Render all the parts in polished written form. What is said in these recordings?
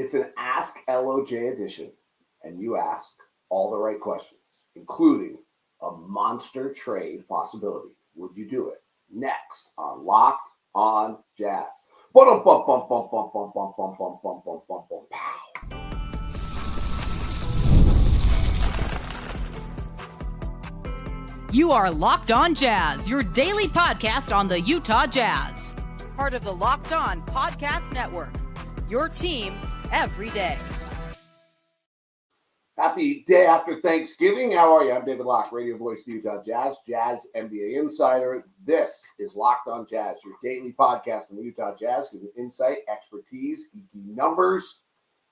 It's an Ask LOJ edition, and you ask all the right questions, including a monster trade possibility. Would you do it? Next on Locked on Jazz. Pow. You are Locked on Jazz, your daily podcast on the Utah Jazz. Part of the Locked on Podcast Network, your team every day. Happy day after Thanksgiving. How are you? I'm David Locke, radio voice of the Utah Jazz, Jazz NBA insider. This is Locked on Jazz, your daily podcast on the Utah Jazz, giving insight, expertise, geeky numbers,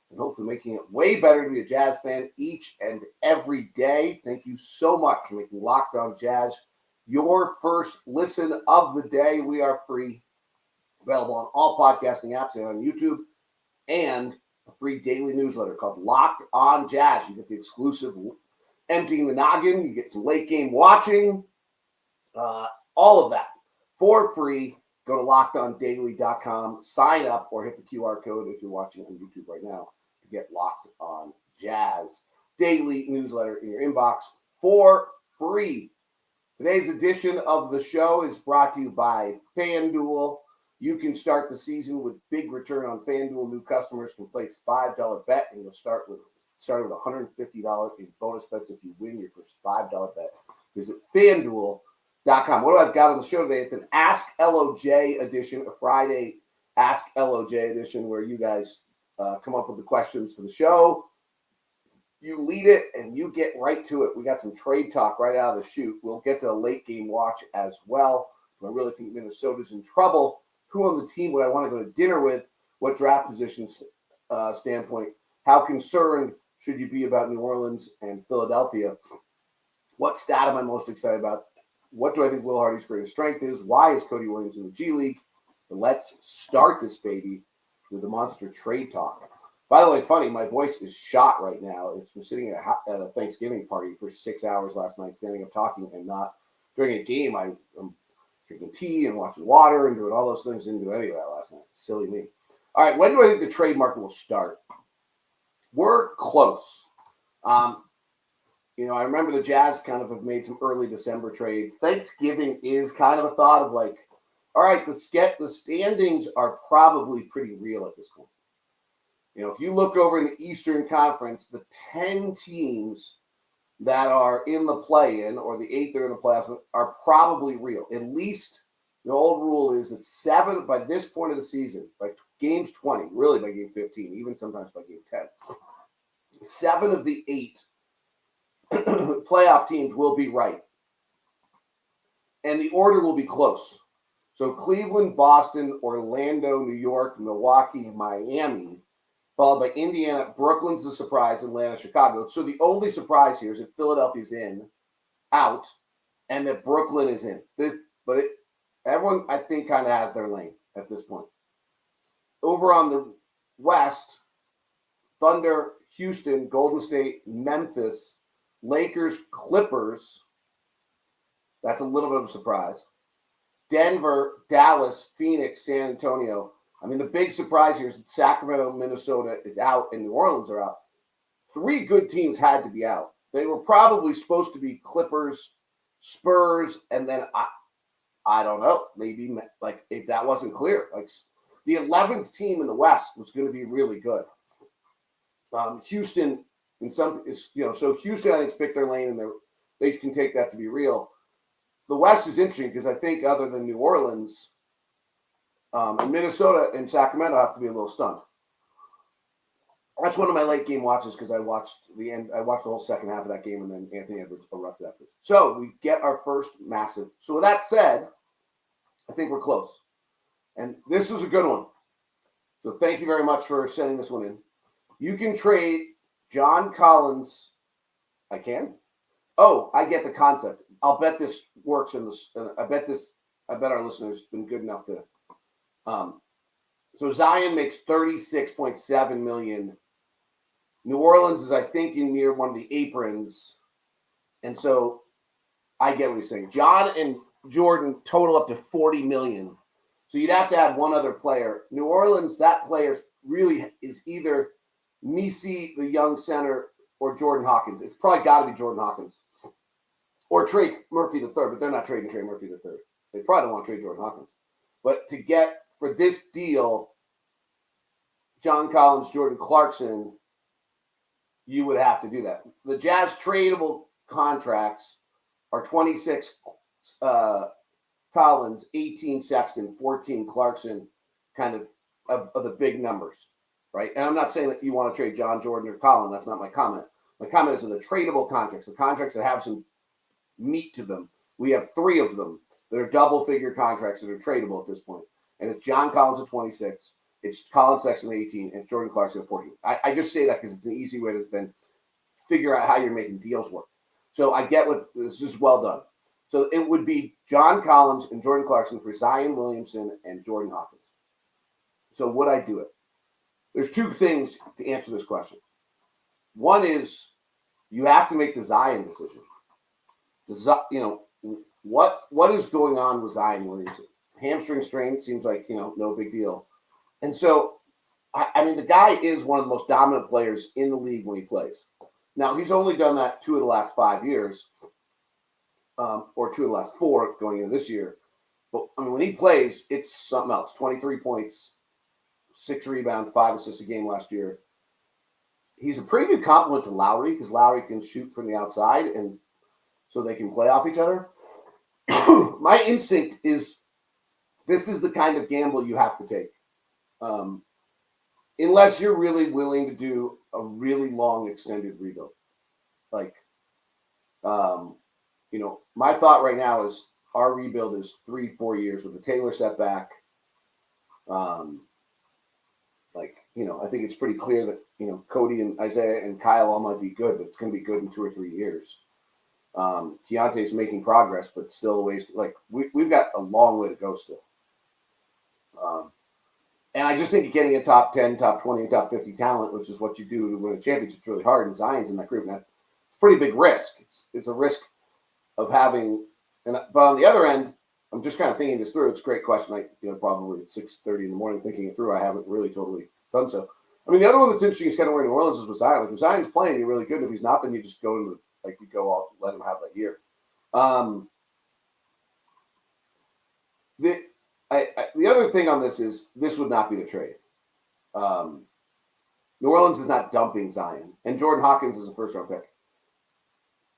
and hopefully making it way better to be a Jazz fan each and every day. Thank you so much for making Locked on Jazz your first listen of the day. We are free, available on all podcasting apps and on YouTube, and a free daily newsletter called Locked on Jazz. You get the exclusive Emptying the Noggin. You get some late game watching, all of that for free. Go to lockedondaily.com, sign up, or hit the QR code if you're watching on YouTube right now to get Locked on Jazz daily newsletter in your inbox for free. Today's edition of the show is brought to you by FanDuel. You can start the season with big return on FanDuel. New customers can place a $5 bet, and you'll start with $150 in bonus bets if you win your first $5 bet. Visit FanDuel.com. What do I've got on the show today? It's an Ask LOJ edition, a Friday Ask LOJ edition, where you guys come up with the questions for the show. You lead it, and you get right to it. We got some trade talk right out of the chute. We'll get to a late game watch as well. I really think Minnesota's in trouble. Who on the team would I want to go to dinner with? What draft positions standpoint? How concerned should you be about New Orleans and Philadelphia? What stat am I most excited about? What do I think Will Hardy's greatest strength is? Why is Cody Williams in the G League? But let's start this baby with the monster trade talk. By the way, funny, my voice is shot right now. It's been sitting at a Thanksgiving party for 6 hours last night, standing up talking, and not during a game. I'm drinking tea and watching water and doing all those things. Didn't do any of that last night. Silly me. All right, when do I think the trade market will start? We're close. I remember the Jazz kind of have made some early December trades. Thanksgiving is kind of a thought of like, all right, the standings are probably pretty real at this point. If you look over in the Eastern Conference, the 10 teams that are in the play-in, or the 8 that are in the playoffs, are probably real. At least the old rule is that 7 by this point of the season, by games 20, really by game 15, even sometimes by game 10, 7 of the 8 playoff teams will be right. And the order will be close. So Cleveland, Boston, Orlando, New York, Milwaukee, Miami, followed by Indiana. Brooklyn's the surprise, Atlanta, Chicago. So the only surprise here is that Philadelphia's out, and that Brooklyn is in. Everyone, I think, kind of has their lane at this point. Over on the West, Thunder, Houston, Golden State, Memphis, Lakers, Clippers. That's a little bit of a surprise. Denver, Dallas, Phoenix, San Antonio. I mean, the big surprise here is that Sacramento, Minnesota is out, and New Orleans are out. 3 good teams had to be out. They were probably supposed to be Clippers, Spurs, and then I don't know, maybe like if that wasn't clear, like the 11th team in the West was going to be really good. Houston, so Houston, I think, picked their lane, and they can take that to be real. The West is interesting because I think other than New Orleans, and Minnesota and Sacramento have to be a little stunned. That's one of my late game watches because I watched the end. I watched the whole second half of that game, and then Anthony Edwards erupted after. So we get our first massive. So with that said, I think we're close. And this was a good one. So thank you very much for sending this one in. You can trade John Collins. I can? Oh, I get the concept. I'll bet this works in this. I bet our listeners have been good enough to. So Zion makes $36.7 million. New Orleans is, I think, in near one of the aprons. And so I get what he's saying. John and Jordan total up to $40 million. So you'd have to add one other player. New Orleans, that player really is either Nisi, the young center, or Jordan Hawkins. It's probably got to be Jordan Hawkins. Or Trey Murphy III, but they're not trading Trey Murphy III. They probably don't want to trade Jordan Hawkins. But to get, for this deal, John Collins, Jordan Clarkson, you would have to do that. The Jazz tradable contracts are 26 Collins, 18 Sexton, 14 Clarkson, kind of the big numbers, right? And I'm not saying that you want to trade John, Jordan, or Collin. That's not my comment. My comment is in the tradable contracts, the contracts that have some meat to them. We have 3 of them that are double-figure contracts that are tradable at this point. And it's John Collins at 26, it's Collin Sexton at 18, and Jordan Clarkson at 14. I just say that because it's an easy way to then figure out how you're making deals work. So I get what this is well done. So it would be John Collins and Jordan Clarkson for Zion Williamson and Jordan Hawkins. So would I do it? There's 2 things to answer this question. One is you have to make the Zion decision. What is going on with Zion Williamson? Hamstring strain seems like, no big deal. And so, I mean, the guy is one of the most dominant players in the league when he plays. Now, he's only done that 2 of the last 5 years, or 2 of the last 4 going into this year. But, I mean, when he plays, it's something else. 23 points, 6 rebounds, 5 assists a game last year. He's a pretty good compliment to Lowry because Lowry can shoot from the outside, and so they can play off each other. My instinct is this is the kind of gamble you have to take. Unless you're really willing to do a really long extended rebuild. Like, my thought right now is our rebuild is 3-4 years with the Taylor setback. I think it's pretty clear that, Cody and Isaiah and Kyle all might be good, but it's going to be good in 2 or 3 years. Keontae's making progress, but still a ways to, we've got a long way to go still. And I just think getting a top 10, top 20, top 50 talent, which is what you do to win a championship, is really hard. And Zion's in that group. Now, it's a pretty big risk. It's a risk of having, but on the other end, I'm just kind of thinking this through. It's a great question. Probably at 6:30 in the morning thinking it through. I haven't really totally done so. I mean, the other one that's interesting is kind of where New Orleans is with Zion. Like, if Zion's playing, you're really good. If he's not, then you just go into you go off, let him have that year. The other thing on this is this would not be the trade. New Orleans is not dumping Zion, and Jordan Hawkins is a first-round pick.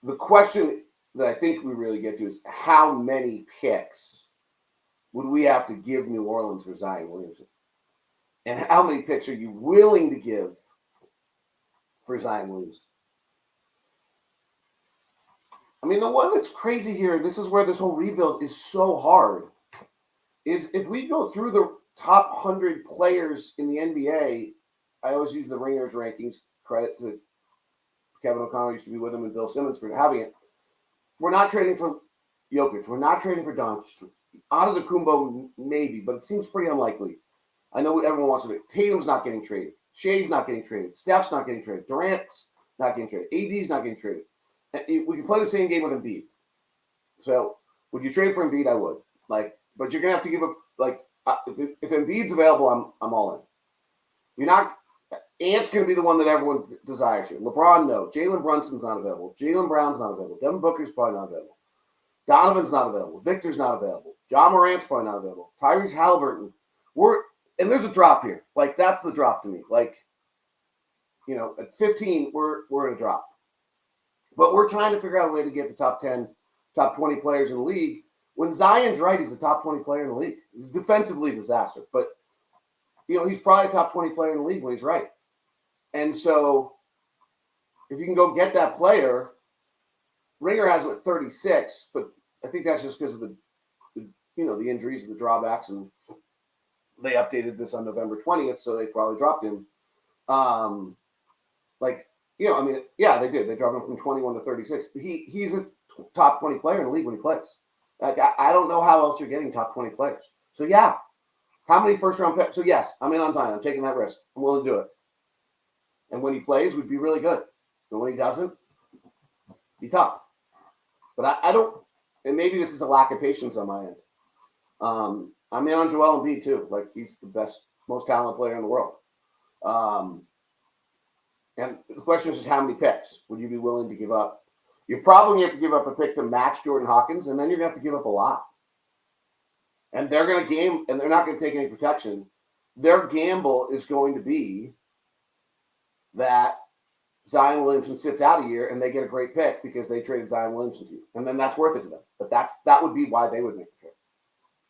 The question that I think we really get to is how many picks would we have to give New Orleans for Zion Williamson? And how many picks are you willing to give for Zion Williamson? I mean, the one that's crazy here, this is where this whole rebuild is so hard, is if we go through the top 100 players in the NBA, I always use the Ringers rankings, credit to Kevin O'Connor used to be with him and Bill Simmons for having it. We're not trading for Jokic. We're not trading for Doncic. Antetokounmpo, maybe, but it seems pretty unlikely. I know everyone wants to do it. Tatum's not getting traded. Shea's not getting traded. Steph's not getting traded. Durant's not getting traded. AD's not getting traded. We can play the same game with Embiid. So, would you trade for Embiid? I would. But you're gonna have to give if Embiid's available, I'm all in. You're not. Ant's gonna be the one that everyone desires here. LeBron, no. Jalen Brunson's not available. Jalen Brown's not available. Devin Booker's probably not available. Donovan's not available. Victor's not available. John Morant's probably not available. Tyrese Halliburton. And there's a drop here. That's the drop to me. At 15, we're in a drop. But we're trying to figure out a way to get the top 10, top 20 players in the league. When Zion's right, he's a top 20 player in the league. He's defensively a disaster. But, he's probably a top 20 player in the league when he's right. And so if you can go get that player, Ringer has him at 36, but I think that's just because of the injuries and the drawbacks, and they updated this on November 20th, so they probably dropped him. They did. They dropped him from 21 to 36. He's a top 20 player in the league when he plays. I don't know how else you're getting top 20 players. So, yeah. How many first-round picks? So, yes, I'm in on Zion. I'm taking that risk. I'm willing to do it. And when he plays, we'd be really good. And when he doesn't, be tough. But I don't – and maybe this is a lack of patience on my end. I'm in on Joel Embiid, too. He's the best, most talented player in the world. And the question is just how many picks would you be willing to give up? You're probably going to have to give up a pick to match Jordan Hawkins, and then you're going to have to give up a lot. And they're going to game, and they're not going to take any protection. Their gamble is going to be that Zion Williamson sits out a year and they get a great pick because they traded Zion Williamson to you. And then that's worth it to them. But that would be why they would make the trade.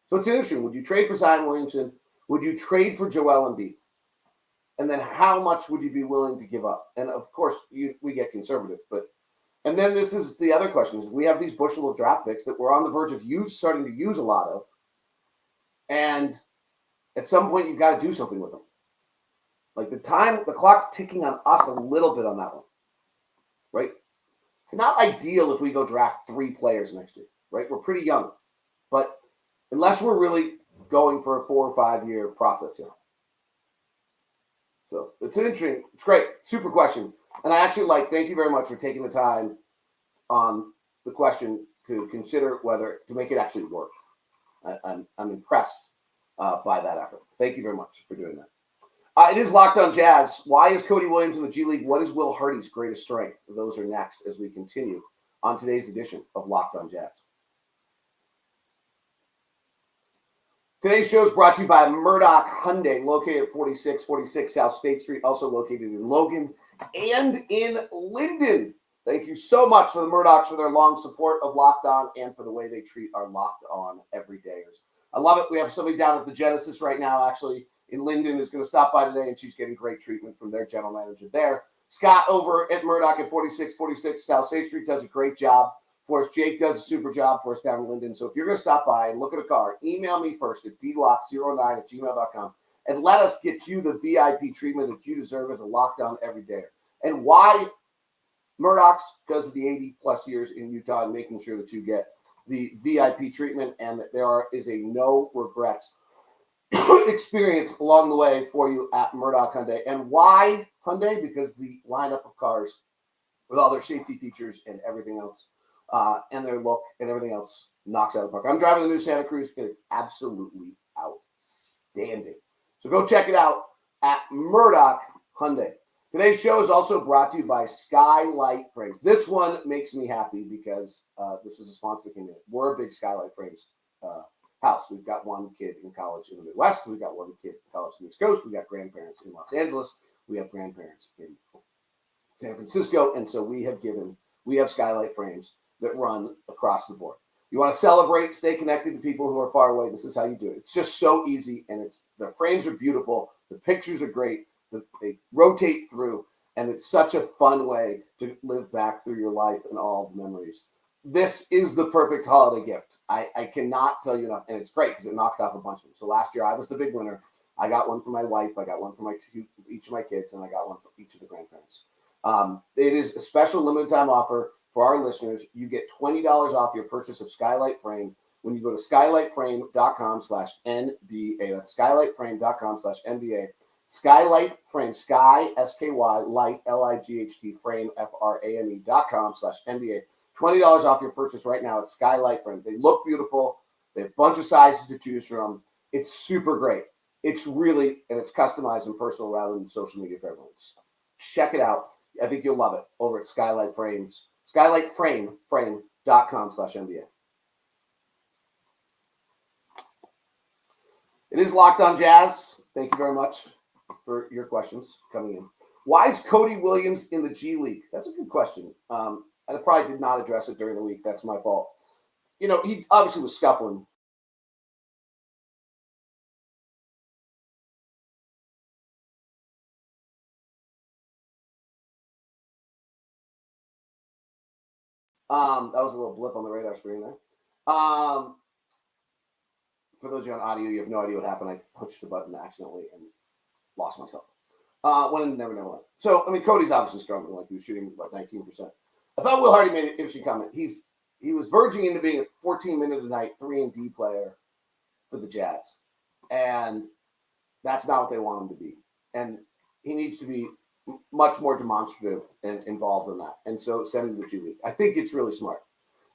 So it's interesting. Would you trade for Zion Williamson? Would you trade for Joel Embiid? And then how much would you be willing to give up? And of course, we get conservative. And then this is the other question. Is we have these bushel of draft picks that we're on the verge of starting to use a lot of. And at some point, you've got to do something with them. Like the clock's ticking on us a little bit on that one, right? It's not ideal if we go draft 3 players next year, right? We're pretty young, but unless we're really going for a 4 or 5 year process here. So it's interesting. It's great. Super question. And I actually thank you very much for taking the time on the question to consider whether to make it actually work. I'm impressed by that effort. Thank you very much for doing that. It is Locked On Jazz. Why is Cody Williams in the G League? What is Will Hardy's greatest strength? Those are next as we continue on today's edition of Locked On Jazz. Today's show is brought to you by Murdoch Hyundai, located at 4646 South State Street, also located in Logan and in Linden. Thank you so much for the Murdochs for their long support of Locked On and for the way they treat our Locked On everydayers. I love it. We have somebody down at the Genesis right now, actually, in Linden, who's going to stop by today, and she's getting great treatment from their general manager there. Scott over at Murdoch at 4646 South State Street does a great job for us. Jake does a super job for us down in Linden. So if you're going to stop by and look at a car, email me first at dlock09@gmail.com and let us get you the VIP treatment that you deserve as a Locked On everydayer. And why Murdoch's? Because of the 80-plus years in Utah and making sure that you get the VIP treatment and that there is a no regrets experience along the way for you at Murdoch Hyundai. And why Hyundai? Because the lineup of cars with all their safety features and everything else and their look and everything else knocks out of the park. I'm driving the new Santa Cruz, and it's absolutely outstanding. So go check it out at Murdoch Hyundai. Today's show is also brought to you by Skylight Frames. This one makes me happy because this is a sponsor that came in. We're a big Skylight Frames house. We've got one kid in college in the Midwest. We've got one kid in college in the East Coast. We've got grandparents in Los Angeles. We have grandparents in San Francisco. And so we have Skylight Frames that run across the board. You want to celebrate, stay connected to people who are far away. This is how you do it. It's just so easy, and the frames are beautiful. The pictures are great. They rotate through, and it's such a fun way to live back through your life and all the memories. This is the perfect holiday gift. I cannot tell you enough, and it's great because it knocks off a bunch of them. So last year I was the big winner. I got one for my wife. I got one for each of my kids, and I got one for each of the grandparents. It is a special limited time offer for our listeners. You get $20 off your purchase of Skylight Frame when you go to skylightframe.com/NBA. That's skylightframe.com/NBA. Skylight Frame, Sky, S-K-Y, Light, L-I-G-H-T, Frame, F-R-A-M-E.com/NBA. $20 off your purchase right now at Skylight Frame. They look beautiful. They have a bunch of sizes to choose from. It's super great. It's really, and it's customized and personal rather than social media for everyone. Check it out. I think you'll love it over at Skylight Frames, skylightframe.com/NBA. It is Locked On Jazz. Thank you very much for your questions coming in. Why is Cody Williams in the G League? That's a good question. And I probably did not address it during the week. That's my fault. He obviously was scuffling. That was a little blip on the radar screen there. For those of you on audio, you have no idea what happened. I punched the button accidentally and lost myself. When never went. So, Cody's obviously struggling. Like, he was shooting about 19%. I thought Will Hardy made an interesting comment. He was verging into being a 14-minute-a-night 3-and-D player for the Jazz. And that's not what they want him to be. And he needs to be much more demonstrative and involved in that. And so send him to the G League. I think it's really smart.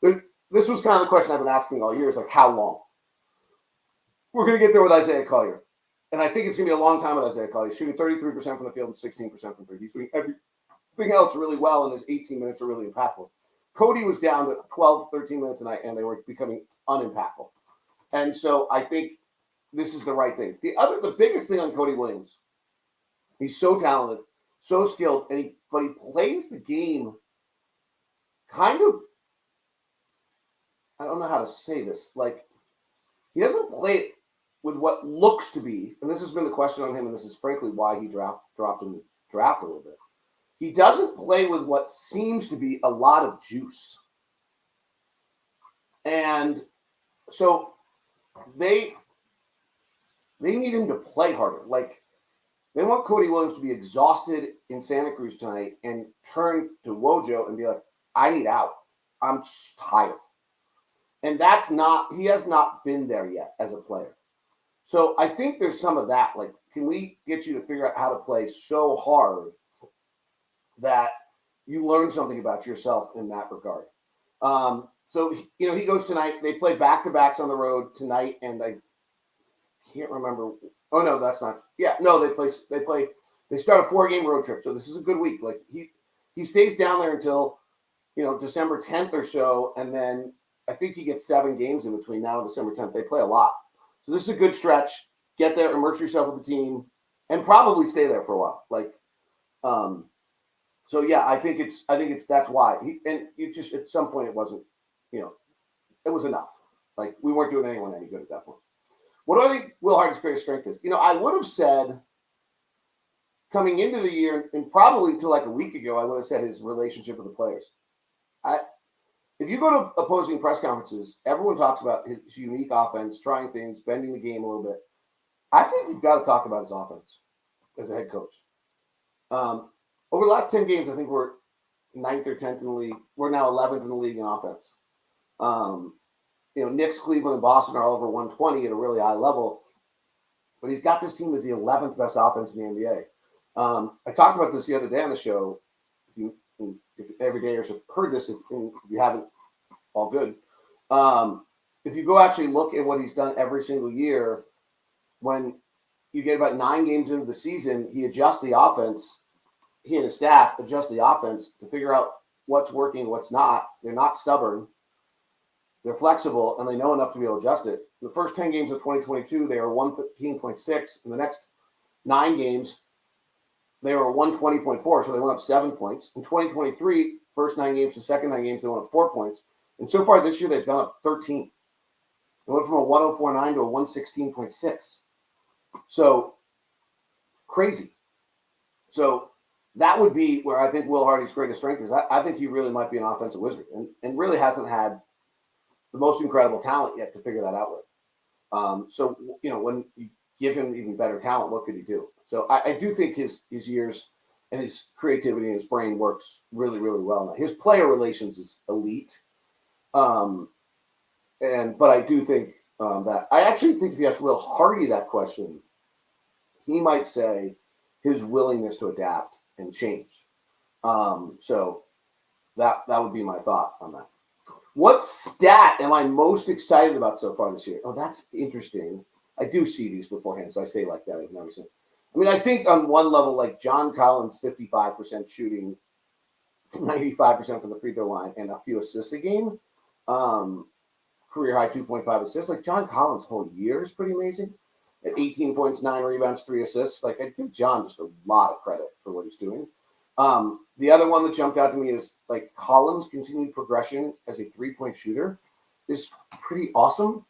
This was kind of the question I've been asking all year is like, how long? We're going to get there with Isaiah Collier. And I think it's going to be a long time with Isaiah Collier. He's shooting 33% from the field and 16% from three. He's doing else really well, and his 18 minutes are really impactful. Cody was down to 12, 13 minutes a night, and they were becoming unimpactful. And so I think this is the right thing. The biggest thing on Cody Williams, he's so talented, so skilled, but he plays the game kind of, I don't know how to say this, like, he doesn't play it with what looks to be, and this has been the question on him, and this is frankly why he dropped in the draft a little bit. He doesn't play with what seems to be a lot of juice. And so they need him to play harder. Like, they want Cody Williams to be exhausted in Santa Cruz tonight and turn to Wojo and be like, I need out. I'm just tired. And he has not been there yet as a player. So I think there's some of that. Like, can we get you to figure out how to play so hard that you learn something about yourself in that regard? So, he goes tonight. They play back-to-backs on the road tonight, and I can't remember. Oh, no, that's not. Yeah, no, they start a 4-game road trip, so this is a good week. Like, he stays down there until, December 10th or so, and then I think he gets 7 games in between now and December 10th. They play a lot. So this is a good stretch. Get there, immerse yourself with the team, and probably stay there for a while. Like, so yeah, I think that's why. At some point it wasn't, it was enough. Like, we weren't doing anyone any good at that point. What do I think Will Hardy's greatest strength is? I would have said coming into the year, and probably until like a week ago, I would have said his relationship with the players. If you go to opposing press conferences, everyone talks about his unique offense, trying things, bending the game a little bit. I think you've got to talk about his offense as a head coach. Over the last 10 games, I think we're 9th or 10th in the league. We're now 11th in the league in offense. Knicks, Cleveland, and Boston are all over 120 at a really high level. But he's got this team as the 11th best offense in the NBA. I talked about this the other day on the show. If every day or so heard this, if you haven't, all good. If you go actually look at what he's done every single year, when you get about 9 games into the season, he adjusts the offense. He and his staff adjust the offense to figure out what's working, what's not. They're not stubborn. They're flexible, and they know enough to be able to adjust it. In the first 10 games of 2022, they were 115.6. In the next 9 games, they were 120.4, so they went up 7 points. In 2023, first 9 games to second 9 games, they went up 4 points. And so far this year, they've gone up 13. They went from a 104.9 to a 116.6. So, crazy. So, that would be where I think Will Hardy's greatest strength is. I think he really might be an offensive wizard and really hasn't had the most incredible talent yet to figure that out with. So, when you give him even better talent, what could he do? So I do think his years and his creativity and his brain works really, really well. Now, his player relations is elite. But I do think that I actually think if you ask Will Hardy that question, he might say his willingness to adapt and change. So that would be my thought on that. What stat am I most excited about so far this year? Oh, that's interesting. I do see these beforehand, so I say like that. I've never seen. I mean, I think on one level, like John Collins, 55% shooting, 95% from the free throw line, and a few assists a game. Career high 2.5 assists. Like John Collins' whole year is pretty amazing. At 18 points, 9 rebounds, 3 assists. Like, I give John just a lot of credit for what he's doing. The other one that jumped out to me is like Collins' continued progression as a 3-point shooter is pretty awesome.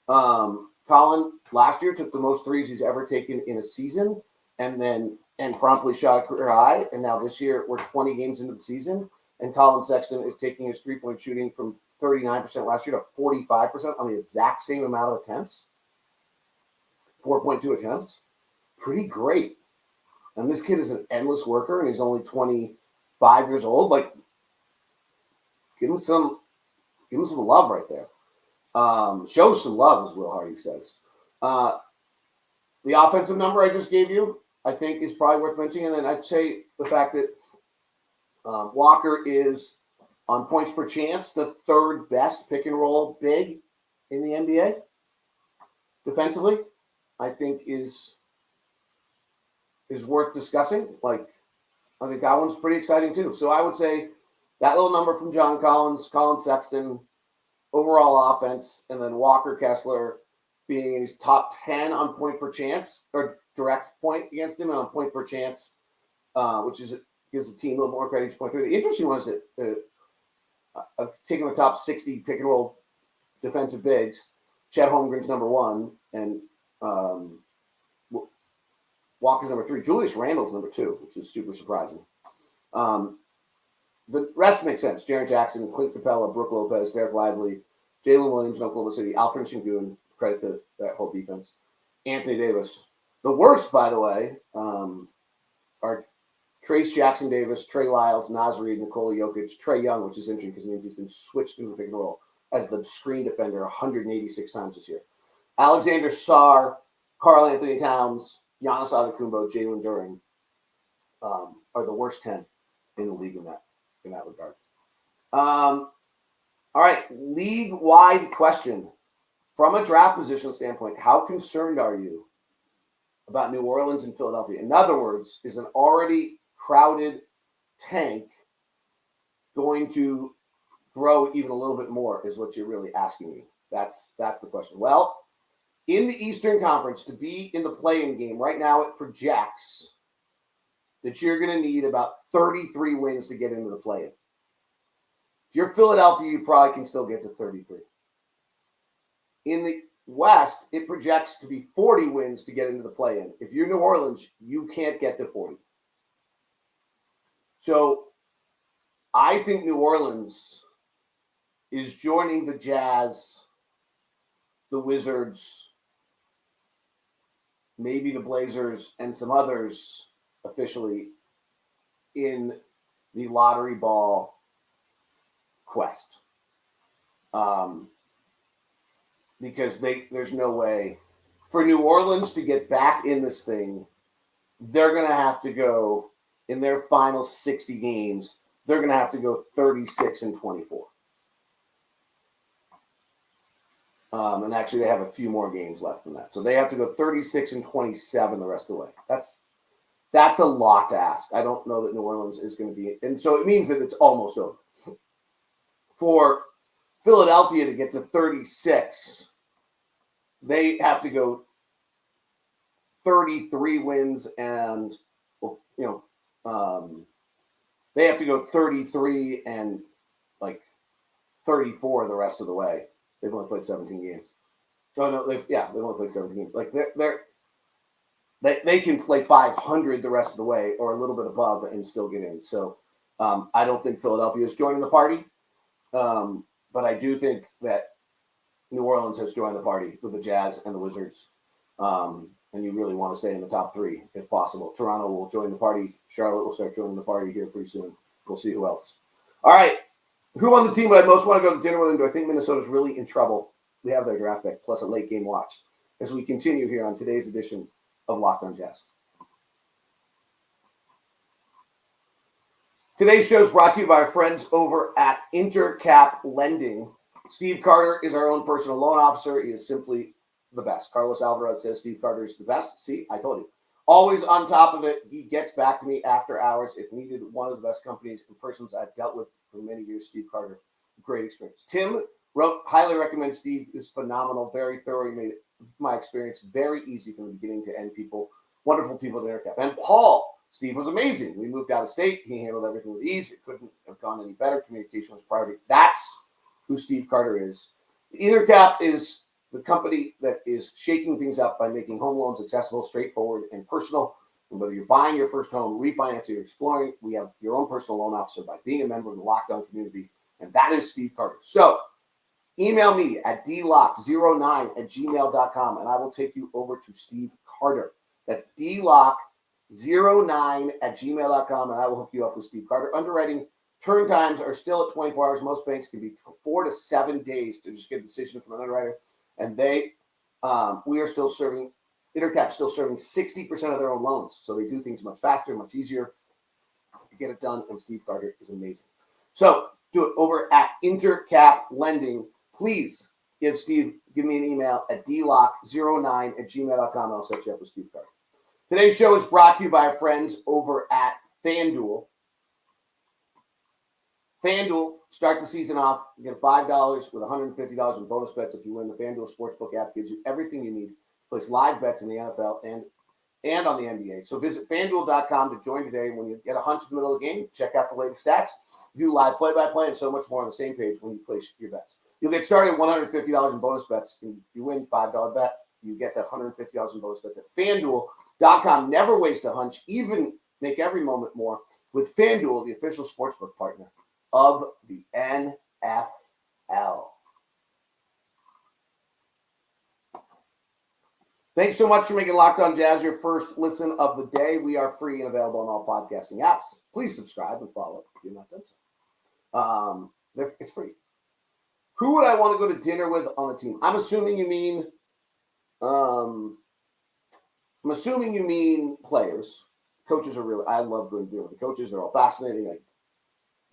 Collin last year took the most threes he's ever taken in a season and promptly shot a career high. And now this year we're 20 games into the season and Collin Sexton is taking his 3-point shooting from 39% last year to 45% on the exact same amount of attempts. 4.2 attempts. Pretty great. And this kid is an endless worker and he's only 25 years old. Like, give him some love right there. Show some love, as Will Hardy says. The offensive number I just gave you, I think, is probably worth mentioning. And then I'd say the fact that Walker is, on points per chance, the 3rd best pick and roll big in the NBA. Defensively, I think is worth discussing. Like, I think that one's pretty exciting too. So I would say that little number from John Collins, Collin Sexton, overall offense, and then Walker Kessler being in his top 10 on point per chance or direct point against him and on point per chance, which gives the team a little more credit to point through. The interesting one is that I've taken the top 60 pick and roll defensive bigs. Chet Holmgren's number 1, and Walker's number 3. Julius Randle's number 2, which is super surprising. The rest makes sense. Jaren Jackson, Clint Capella, Brook Lopez, Derek Lively, Jalen Williams in Oklahoma City, Alfred Sengun, credit to that whole defense. Anthony Davis. The worst, by the way, are Trace Jackson Davis, Trey Lyles, Naz Reid, Nikola Jokic, Trae Young, which is interesting because it means he's been switched into the pick and roll as the screen defender 186 times this year. Alexander Sarr, Karl Anthony Towns, Giannis Antetokounmpo, Jalen Duren are the worst 10 in the league in that regard. All right, league-wide question. From a draft position standpoint, how concerned are you about New Orleans and Philadelphia? In other words, is an already crowded tank going to grow even a little bit more is what you're really asking me. That's the question. Well, in the Eastern Conference, to be in the play-in game, right now it projects that you're going to need about 33 wins to get into the play-in. If you're Philadelphia, you probably can still get to 33. In the West, it projects to be 40 wins to get into the play-in. If you're New Orleans, you can't get to 40. So I think New Orleans is joining the Jazz, the Wizards, maybe the Blazers, and some others officially in the lottery ball quest. Because there's no way for New Orleans to get back in this thing. They're going to have to go in their final 60 games. They're going to have to go 36-24. And actually, they have a few more games left than that. So they have to go 36-27 the rest of the way. That's a lot to ask. I don't know that New Orleans is going to be. And so it means that it's almost over. For Philadelphia to get to 36, they have to go 33 wins and, they have to go 33 and like 34 the rest of the way. They've only played 17 games. Oh, no, they've only played 17 games. Like they can play 500 the rest of the way or a little bit above and still get in. So I don't think Philadelphia is joining the party. But I do think that New Orleans has joined the party with the Jazz and the Wizards. And you really want to stay in the top 3 if possible. Toronto will join the party. Charlotte will start joining the party here pretty soon. We'll see who else. All right. Who on the team would I most want to go to dinner with? And do I think Minnesota's really in trouble? We have their draft pick plus a late game watch as we continue here on today's edition of Locked on Jazz. Today's show is brought to you by our friends over at Intercap Lending. Steve Carter is our own personal loan officer. He is simply the best. Carlos Alvarez says Steve Carter is the best. See, I told you. Always on top of it. He gets back to me after hours if needed. One of the best companies and persons I've dealt with for many years, Steve Carter. Great experience. Tim wrote, highly recommend Steve. Is phenomenal, very thorough. He made my experience very easy from the beginning to end. Wonderful people at Intercap. And Paul, Steve was amazing. We moved out of state. He handled everything with ease. It couldn't have gone any better. Communication was priority. That's who Steve Carter is. Intercap is the company that is shaking things up by making home loans accessible, straightforward, and personal. And whether you're buying your first home, refinancing, or exploring, we have your own personal loan officer by being a member of the Locked On community, and that is Steve Carter. So email me at dlock09@gmail.com, and I will take you over to Steve Carter. That's dlock09@gmail.com, and I will hook you up with Steve Carter. Underwriting turn times are still at 24 hours. Most banks can be 4 to 7 days to just get a decision from an underwriter. And we are still serving, Intercap's still serving 60% of their own loans. So they do things much faster, much easier to get it done. And Steve Carter is amazing. So do it over at Intercap Lending. Please give me an email at dlock09@gmail.com. I'll set you up with Steve Carter. Today's show is brought to you by our friends over at FanDuel. FanDuel, start the season off. You get $5 with $150 in bonus bets if you win. The FanDuel Sportsbook app gives you everything you need to place live bets in the NFL and on the NBA. So visit FanDuel.com to join today. When you get a hunch in the middle of the game, check out the latest stats, do live play-by-play, and so much more on the same page when you place your bets. You'll get started at $150 in bonus bets. If you win $5 bet, you get that $150 in bonus bets at FanDuel.com. Never waste a hunch. Even make every moment more with FanDuel, the official sportsbook partner of the NFL. Thanks so much for making Locked On Jazz your first listen of the day. We are free and available on all podcasting apps. Please subscribe and follow if you've not done so. It's free. Who would I want to go to dinner with on the team? I'm assuming you mean players. Coaches are really, I love going to dinner with the coaches. They're all fascinating. Like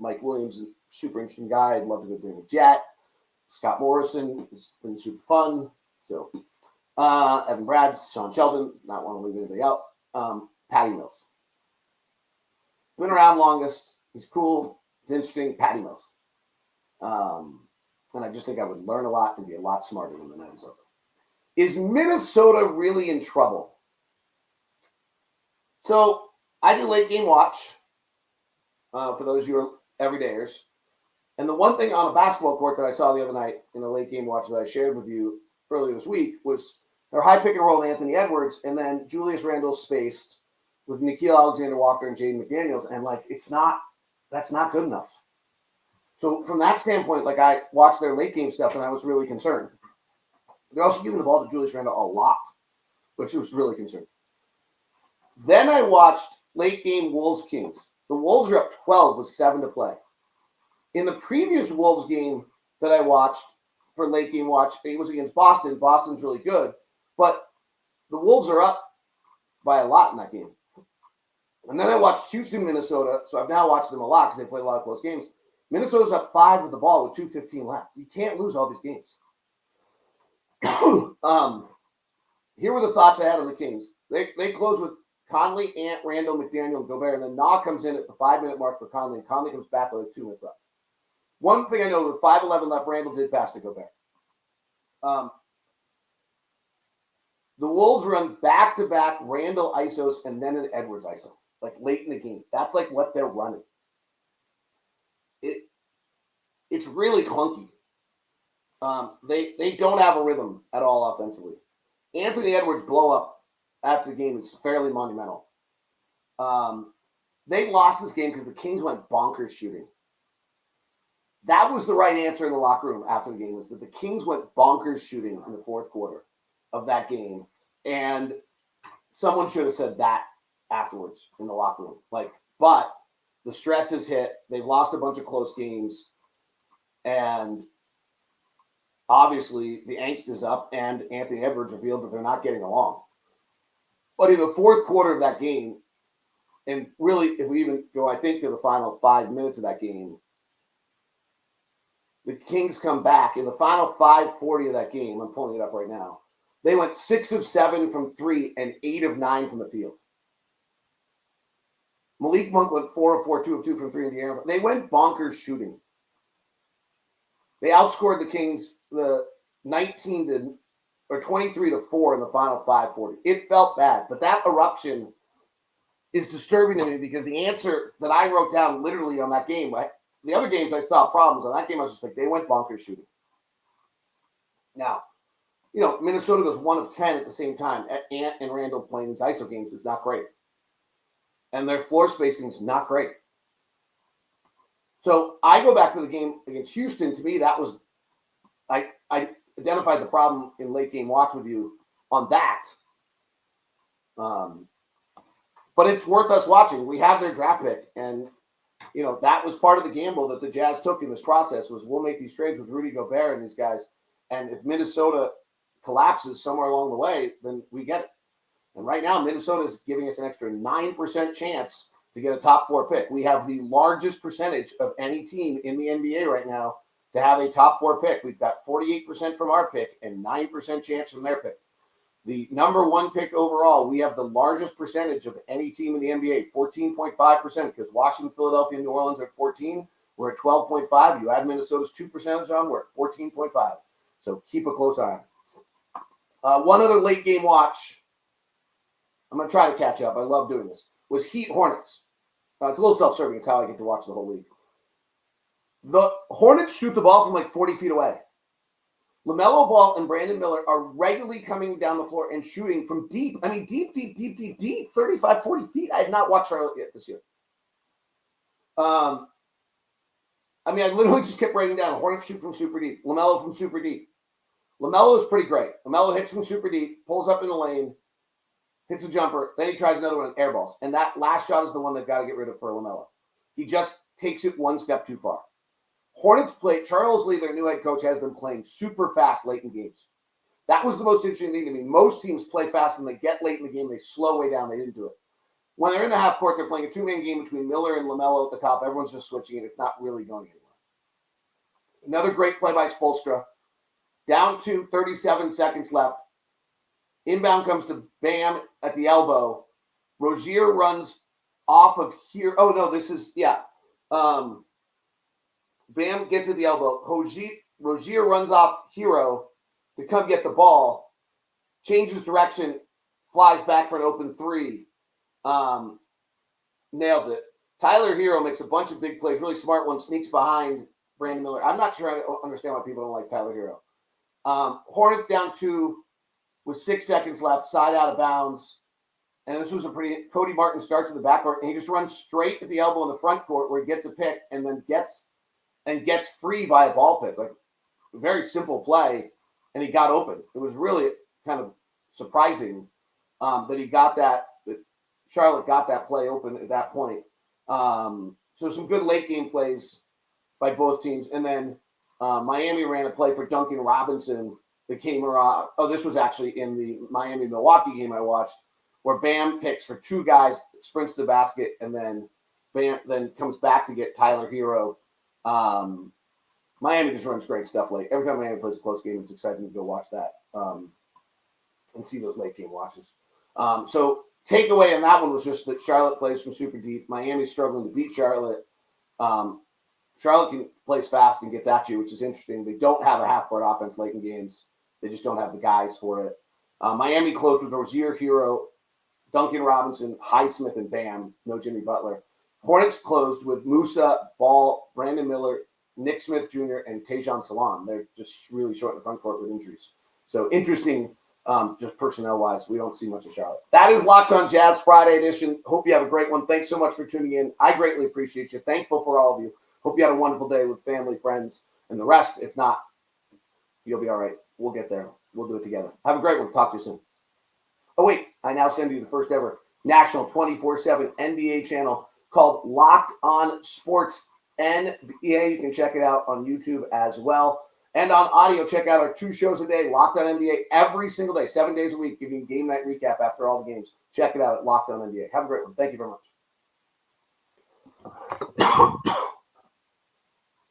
Mike Williams, a super interesting guy. I'd love to go dinner with Jet. Scott Morrison has been super fun. So Evan Brads, Sean Sheldon, not want to leave anybody out. Patty Mills. Been around longest. He's cool. He's interesting. Patty Mills. And I just think I would learn a lot and be a lot smarter when the night is over. Is Minnesota really in trouble? So I do late game watch for those of you who are everydayers. And the one thing on a basketball court that I saw the other night in a late game watch that I shared with you earlier this week was their high pick and roll with Anthony Edwards, and then Julius Randle spaced with Nickeil Alexander-Walker and Jaden McDaniels. And that's not good enough. So from that standpoint, I watched their late game stuff and I was really concerned. They're also giving the ball to Julius Randle a lot, which was really concerning. Then I watched late game Wolves Kings. The Wolves are up 12 with 7 to play. In the previous Wolves game that I watched for late game watch, it was against Boston. Boston's really good, but the Wolves are up by a lot in that game. And then I watched Houston, Minnesota. So I've now watched them a lot because they play a lot of close games. Minnesota's up 5 with the ball with 2:15 left. You can't lose all these games. Here were the thoughts I had on the Kings. They close with Conley, Ant, Randall, McDaniel, and Gobert, and then Nog comes in at the 5-minute mark for Conley, and Conley comes back with 2 minutes left. One thing I know, with 5:11 left, Randall did pass to Gobert. The Wolves run back-to-back Randall ISOs and then an Edwards ISO, late in the game. That's what they're running. It's really clunky. They don't have a rhythm at all offensively. Anthony Edwards' blow up after the game is fairly monumental. They lost this game because the Kings went bonkers shooting. That was the right answer in the locker room after the game, was that the Kings went bonkers shooting in the fourth quarter of that game. And someone should have said that afterwards in the locker room. But the stress has hit. They've lost a bunch of close games. And obviously the angst is up, and Anthony Edwards revealed that they're not getting along. But in the fourth quarter of that game, and really if we even go, I think, to the final 5 minutes of that game, the Kings come back. In the final 5:40 of that game, I'm pulling it up right now, they went 6 of 7 from 3 and 8 of 9 from the field. Malik Monk went 4 of 4, 2 of 2 from 3 in the air. They went bonkers shooting. They outscored the Kings 23-4 in the final 5:40. It felt bad, but that eruption is disturbing to me because the answer that I wrote down literally on that game, the other games I saw problems. On that game, I was just they went bonkers shooting. Now, Minnesota goes 1 of 10 at the same time. Ant and Randall playing these ISO games is not great. And their floor spacing is not great. So I go back to the game against Houston. To me, that was, I identified the problem in late game watch with you on that. But it's worth us watching. We have their draft pick, and that was part of the gamble that the Jazz took in this process, was we'll make these trades with Rudy Gobert and these guys, and if Minnesota collapses somewhere along the way, then we get it. And right now, Minnesota is giving us an extra 9% chance to get a top 4 pick. We have the largest percentage of any team in the NBA right now to have a top 4 pick. We've got 48% from our pick and 9% chance from their pick. The number one pick overall, we have the largest percentage of any team in the NBA, 14.5%, because Washington, Philadelphia, and New Orleans are at 14. We're at 12.5. You add Minnesota's 2% on, we're at 14.5. So keep a close eye on it. One other late game watch, I'm going to try to catch up. I love doing this, was Heat Hornets. It's a little self-serving. It's how I get to watch the whole league. The Hornets shoot the ball from like 40 feet away. LaMelo Ball and Brandon Miller are regularly coming down the floor and shooting from deep. I mean, deep, 35, 40 feet. I had not watched Charlotte yet this year. I literally just kept writing down Hornets shoot from super deep, LaMelo from super deep. LaMelo is pretty great. LaMelo hits from super deep, pulls up in the lane, hits a jumper, then he tries another one and air balls. And that last shot is the one they've got to get rid of for LaMelo. He just takes it one step too far. Hornets play, Charles Lee, their new head coach, has them playing super fast late in games. That was the most interesting thing to me. Most teams play fast and they get late in the game, they slow way down, they didn't do it. When they're in the half court, they're playing a two-man game between Miller and LaMelo at the top. Everyone's just switching it. It's not really going anywhere. Another great play by Spoelstra. Down to 37 seconds left. Inbound comes to Bam at the elbow. Rozier runs off of here. Oh, no, this is, yeah. Bam gets at the elbow. Rozier runs off Hero to come get the ball. Changes direction. Flies back for an open three. Nails it. Tyler Hero makes a bunch of big plays. Really smart one. Sneaks behind Brandon Miller. I'm not sure I understand why people don't like Tyler Hero. Hornets down 2 with 6 seconds left. Side out of bounds. And this was a pretty – Cody Martin starts in the backcourt, and he just runs straight at the elbow in the front court where he gets a pick and then gets free by a ball pick. Like, a very simple play, and he got open. It was really kind of surprising that he got that – Charlotte got that play open at that point. So some good late-game plays by both teams. And then Miami ran a play for Duncan Robinson that came around. Oh, this was actually in the Miami-Milwaukee game I watched, where Bam picks for 2 guys, sprints to the basket, and then Bam then comes back to get Tyler Hero. Miami just runs great stuff late. Every time Miami plays a close game, it's exciting to go watch that and see those late game watches. So takeaway on that one was just that Charlotte plays from super deep. Miami's struggling to beat Charlotte. Charlotte plays fast and gets at you, which is interesting. They don't have a half-court offense late in games. They just don't have the guys for it. Miami closed with Rozier, Hero, Duncan Robinson, Highsmith, and Bam. No Jimmy Butler. Hornets closed with Musa, Ball, Brandon Miller, Nick Smith Jr., and Tajon Salam. They're just really short in the front court with injuries. So interesting, just personnel-wise. We don't see much of Charlotte. That is Locked on Jazz Friday edition. Hope you have a great one. Thanks so much for tuning in. I greatly appreciate you. Thankful for all of you. Hope you had a wonderful day with family, friends, and the rest. If not, you'll be all right. We'll get there. We'll do it together. Have a great one. Talk to you soon. Oh, wait. I now send you the first ever national 24/7 NBA channel called Locked on Sports NBA. You can check it out on YouTube as well. And on audio, check out our 2 shows a day, Locked on NBA, every single day, 7 days a week, giving you game night recap after all the games. Check it out at Locked on NBA. Have a great one. Thank you very much.